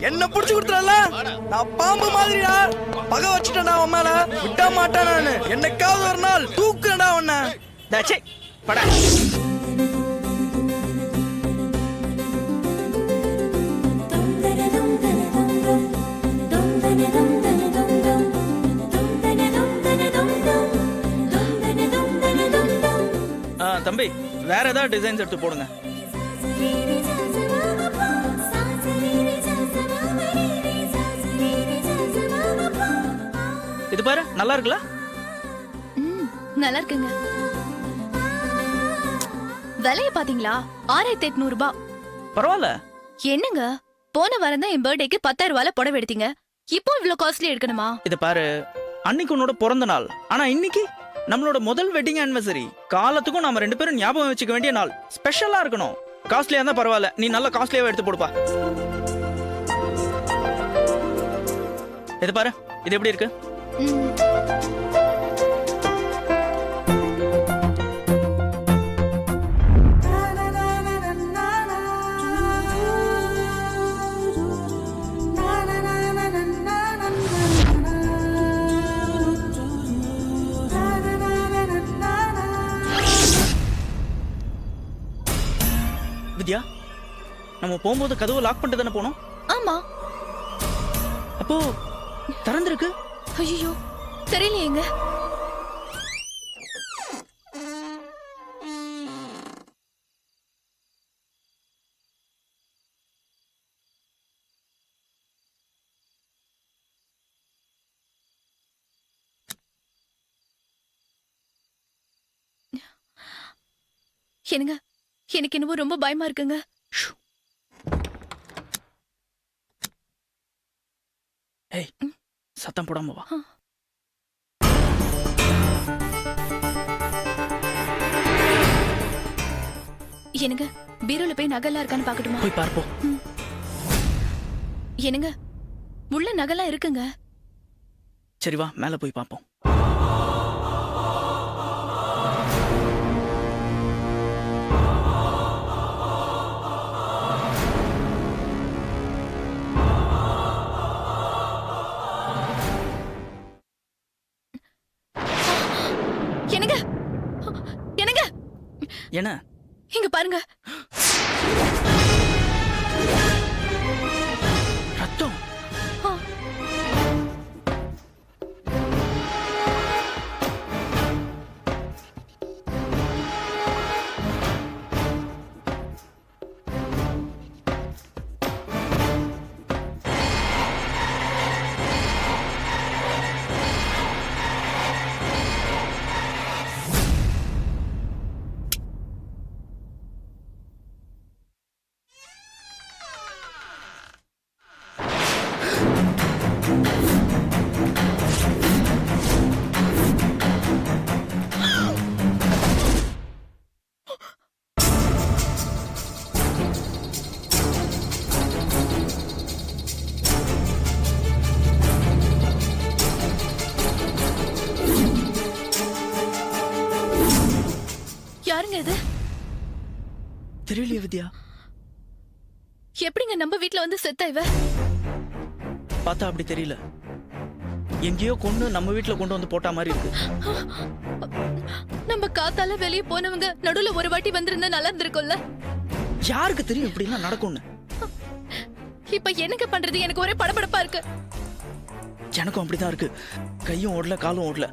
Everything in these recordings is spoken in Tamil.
என்ன புடிச்சு கொடுத்துறல, நான் பாம்பு மாதிரிடா. பகை வச்சுட்டேன்டா உன் மேல, விட மாட்டேன் நானு. என்னைக்காவது ஒரு நாள் தூக்குறடா உன்னை. டேய் படா. தம்பி, வேற ஏதாவது டிசைன்ஸ் எடுத்து போடுங்க. இது பாரு, நல்லா இருக்குல்ல? நல்லா இருக்குங்க. விலைய பாத்தீங்களா? 6800 ரூபாய். பரவாயில்ல. என்னங்க, போன வாரம் தான் என் பர்த்டேக்கு 10,000 ரூபாய்ல புடவை எடுத்தீங்க. இப்போ இவ்வளவு காஸ்ட்லி எடுக்கணுமா? இது பாரு, அன்னைக்கு உன்னோட பிறந்த நாள். ஆனா இன்னைக்கு நம்மளோட முதல் வெட்டிங் ஆனிவர்சரி. காலத்துக்கும் நாம 2 பேரும் ஞாபகம் வச்சுக்க வேண்டிய நாள். ஸ்பெஷலா இருக்கணும். காஸ்ட்லியா இருந்தா பரவாயில்ல, நீ நல்ல காஸ்ட்லியாவே எடுத்து போடுப்பா. இது பாரு, இது எப்படி இருக்கு? வித்யா, நம்ம போகும்போது கதவு லாக் பண்ணிட்டு தானே போனோம்? ஆமா. அப்போ திறந்திருக்கு. ஐயோ, தெரியலையேங்க. என்னங்க, எனக்கு என்னவோ ரொம்ப பயமா இருக்குங்க. ஏய், சத்தம் போடாம வா. என்னங்க, பீரோல போய் நகைலாம் இருக்கான்னு பாக்கட்டுமா? போய் பார்ப்போம். என்னங்க, உள்ள நகைலாம் இருக்குங்க. சரி வா, மேல போய் பார்ப்போம். என்னங்க, என்னங்க, என்ன? இங்க பாருங்க. ரத்தம். யாருங்க இது? தெரியலையே வித்யா. எப்படிங்க நம்ம வீட்ல வந்து செத்தா இவ? பார்த்தா அப்படி தெரியல. எங்கேயோ கொண்டு நம்ம வீட்ல கொண்டு வந்து போட்ட மாதிரி இருக்கு. நம்ம காத்தால வெளியே போனவங்க நடுவுல ஒரு வாட்டி வந்திருந்தா நல்லா இருந்திருக்கும்ல. யாருக்கு தெரியும் இப்படி எல்லாம் நடக்கும்னு? இப்ப என்னங்க பண்றது? எனக்கு ஒரே படபடப்பா இருக்கு. எனக்கும் அப்படிதான் இருக்கு. கையும் ஓடல, காலும் ஓடல.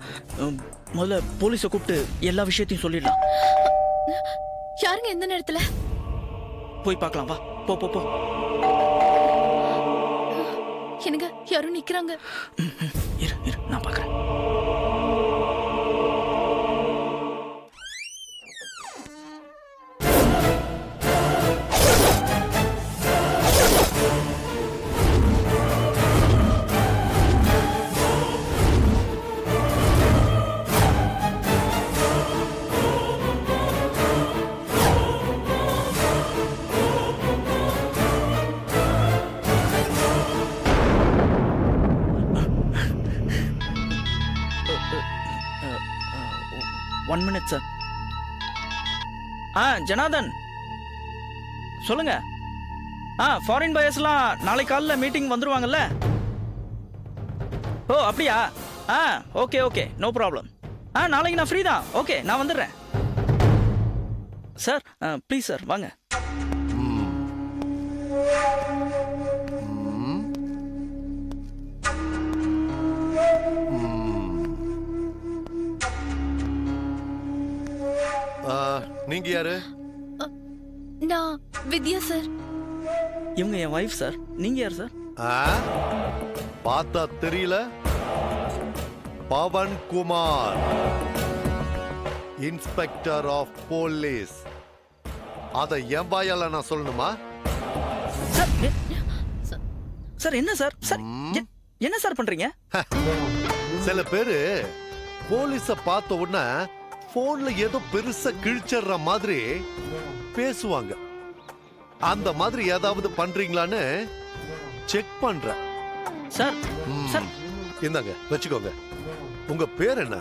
முதல்ல போலீஸை கூப்பிட்டு எல்லா விஷயத்தையும் சொல்லிடலாம். யாருங்க எந்த நேரத்துல? போய் பார்க்கலாம் வா. போ போ போ. என்னங்க, யாரும் நிக்கிறாங்க. இரு இரு, நான் பார்க்கறேன். One minute sir. ஜனார்தன் சொல்லுங்க. ஃபாரின் பயர்ஸ்லாம் நாளை காலைல மீட்டிங் வந்துருவாங்கல்ல? ஓ அப்படியா? Okay okay, no problem. நாளைக்கு நான் ஃப்ரீ தான். ஓகே, நான் வந்துடுறேன். சார் ப்ளீஸ் சார் வாங்க. நீங்க யாரு? நான் வித்யா சார். இவங்க என் ஒய்ஃப் சார். நீங்க யார் சார்? பார்த்தா தெரியல. Pavan Kumar, inspector of police. அத என் வாயால நான் சொல்லணுமா? சார் என்ன சார்? சார் என்ன சார் பண்றீங்க? சில பேரு போலீஸ பார்த்த உடனே போன்ல ஏதோ பெருசா கிழிச்சற மாதிரி பேசுவாங்க. அந்த மாதிரி ஏதாவது பண்றீங்களான்னு செக் பண்றேன். சார் சார் இந்தாங்க வச்சுக்கோங்க. உங்க பேர் என்ன?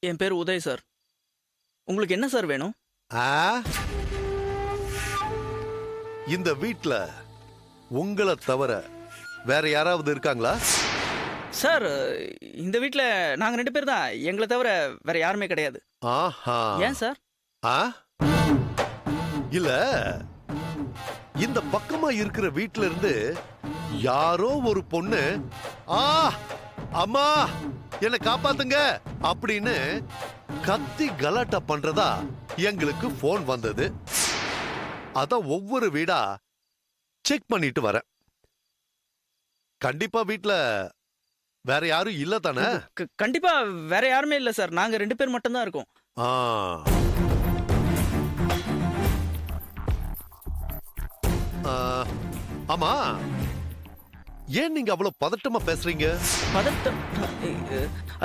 என் பேர் உதய் சார். உங்களுக்கு என்ன சார் வேணும்? இந்த வீட்ல உங்களை தவிர வேற யாராவது இருக்காங்களா? சார் இந்த வீட்ல நாங்க 2 பேர் தான். எங்களை தவிர வேற யாருமே கிடையாது. ஆஹா. ஏன் சார்? இல்ல, இந்த பக்கமா இருக்கிற வீட்ல இருந்து யாரோ ஒரு பொண்ணு அம்மா என்ன காப்பாத்துங்க அப்படின்னு கத்தி கலாட்டா பண்றதா எங்களுக்கு போன் வந்தது. அத ஒவ்வொரு வீடா செக் பண்ணிட்டு வரேன். கண்டிப்பா வீட்ல வேற யாரும் இல்ல தானே? கண்டிப்பா வேற யாருமே இல்ல சார். நாங்க 2 பேர் மட்டும் தான் இருக்கோம். ஆமா, ஏன் நீங்க அவ்வளவு பதட்டமா பேசுறீங்க? பதட்டம்?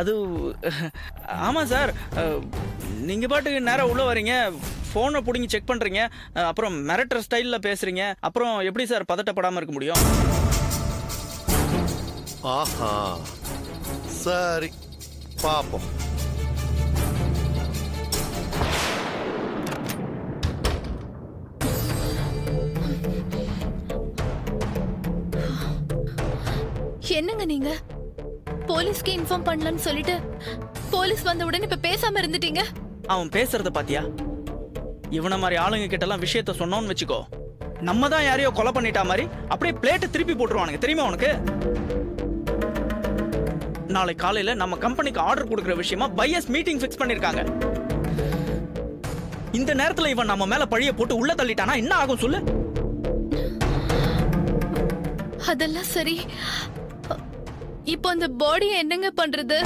அது ஆமா சார், நீங்க பாட்டுக்கு நேரா உள்ள வரீங்க, போனை புடிங்கி செக் பண்றீங்க, அப்புறம் மிரட்டர் ஸ்டைல்ல பேசுறீங்க. அப்புறம் எப்படி சார் பதட்டப்படாம இருக்க முடியும்? ஆஹா, சரி பாப்போம். என்னங்க நீங்க? போலீஸ்க்கு இன்ஃபார்ம் பண்ணலன்னு சொல்லிட்டு போலீஸ் வந்த உடனே இப்ப பேசாம இருந்துட்டீங்க. அவன் பேசுறத பாத்தியா? இவன மாதிரி ஆளுங்க கிட்ட எல்லாம் விஷயத்த சொன்னோன்னு வச்சுக்கோ, நம்ம தான் யாரையோ கொலை பண்ணிட்டா மாதிரி அப்படியே பிளேட்டை திருப்பி போட்டுருவானுங்க. தெரியுமா உனக்கு? நாளை காலையில நம்ம கம்பெனிக்கு ஆர்டர் கொடுக்கிற விஷயமா பையர்ஸ் மீட்டிங் ஃபிக்ஸ் பண்ணிருக்காங்க. இந்த நேரத்துல இவன் நம்ம மேல பழிய போட்டு உள்ள தள்ளிட்டானா என்ன ஆகும் சொல்லு? அதெல்லாம் சரி. இப்போ அந்த பாடியை என்னங்க பண்றது?